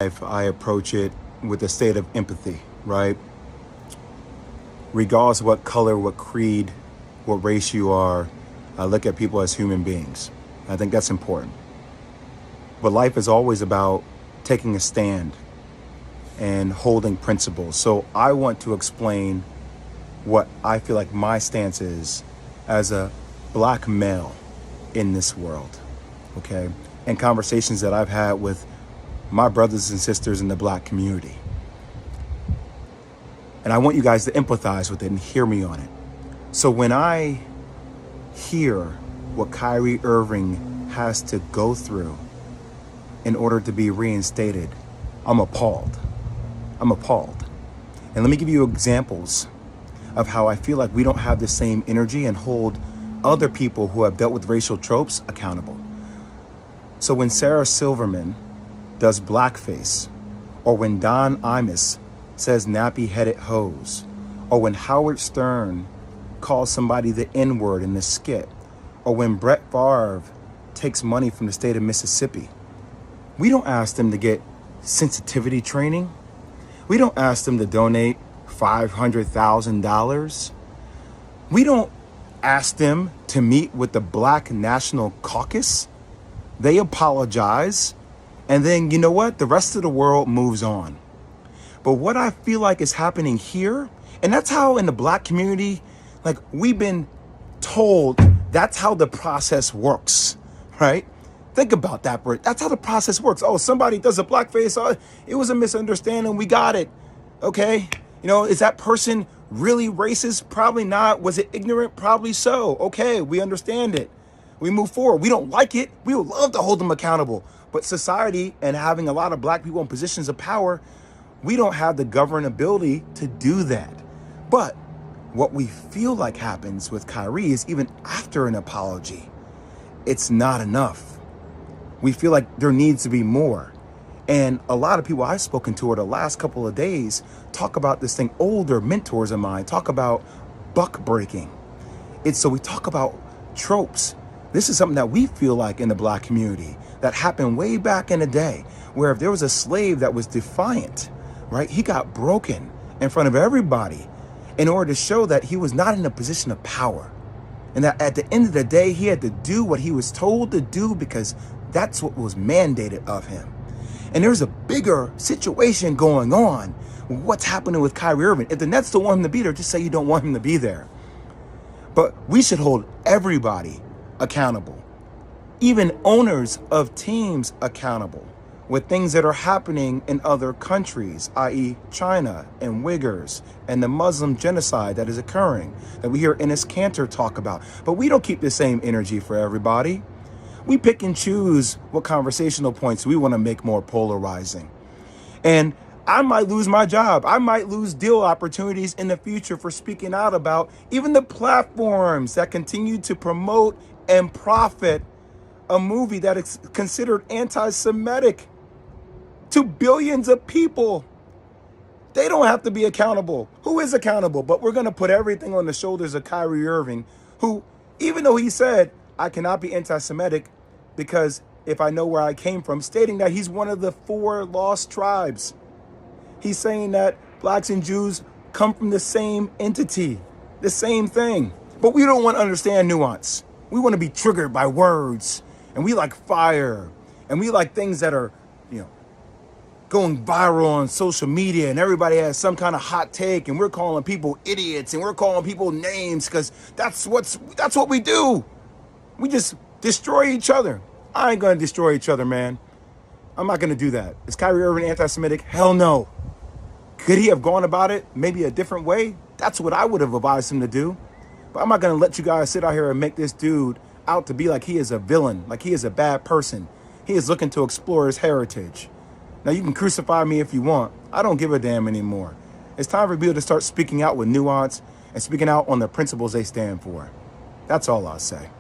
If I approach it with a state of empathy, right? Regardless of what color, what creed, what race you are, I look at people as human beings. I think that's important. But life is always about taking a stand and holding principles. So I want to explain what I feel like my stance is as a black male in this world, okay? And conversations that I've had with my brothers and sisters in the black community. And I want you guys to empathize with it and hear me on it. So when I hear what Kyrie Irving has to go through in order to be reinstated, I'm appalled. I'm appalled. And let me give you examples of how I feel like we don't have the same energy and hold other people who have dealt with racial tropes accountable. So when Sarah Silverman does blackface, or when Don Imus says nappy-headed hose, or when Howard Stern calls somebody the N-word in the skit, or when Brett Favre takes money from the state of Mississippi, we don't ask them to get sensitivity training. We don't ask them to donate $500,000. We don't ask them to meet with the Black National Caucus. They apologize, and then you know what? The rest of the world moves on. But what I feel like is happening here, and that's how in the black community, like we've been told that's how the process works, right? Think about that, Bert. That's how the process works. Oh, somebody does a blackface. Oh, it was a misunderstanding. We got it. Okay. You know, is that person really racist? Probably not. Was it ignorant? Probably so. Okay. We understand it. We move forward. We don't like it. We would love to hold them accountable. But society and having a lot of black people in positions of power, we don't have the governability to do that. But what we feel like happens with Kyrie is even after an apology, it's not enough. We feel like there needs to be more. And a lot of people I've spoken to over the last couple of days talk about this thing. Older mentors of mine talk about buck breaking. So we talk about tropes. This is something that we feel like in the black community that happened way back in the day, where if there was a slave that was defiant, right, he got broken in front of everybody in order to show that he was not in a position of power. And that at the end of the day, he had to do what he was told to do because that's what was mandated of him. And there's a bigger situation going on. What's happening with Kyrie Irving? If the Nets don't want him to be there, just say you don't want him to be there. But we should hold everybody accountable, even owners of teams accountable with things that are happening in other countries, i.e. China and Uyghurs and the Muslim genocide that is occurring, that we hear Enes Kanter talk about. But we don't keep the same energy for everybody. We pick and choose what conversational points we want to make more polarizing. And I might lose my job. I might lose deal opportunities in the future for speaking out about even the platforms that continue to promote and profit a movie that is considered anti-Semitic to billions of people. They don't have to be accountable. Who is accountable? But we're going to put everything on the shoulders of Kyrie Irving, who, even though he said, I cannot be anti-Semitic because if I know where I came from, stating that he's one of the 4 lost tribes. He's saying that blacks and Jews come from the same entity, the same thing. But we don't want to understand nuance. We want to be triggered by words, and we like fire, and we like things that are, going viral on social media, and everybody has some kind of hot take, and we're calling people idiots, and we're calling people names because that's what we do. We just destroy each other. I ain't gonna destroy each other, man. I'm not gonna do that. Is Kyrie Irving anti-Semitic? Hell no. Could he have gone about it maybe a different way? That's what I would have advised him to do. But I'm not gonna let you guys sit out here and make this dude out to be like he is a villain, like he is a bad person. He is looking to explore his heritage. Now, you can crucify me if you want. I don't give a damn anymore. It's time for people to start speaking out with nuance and speaking out on the principles they stand for. That's all I'll say.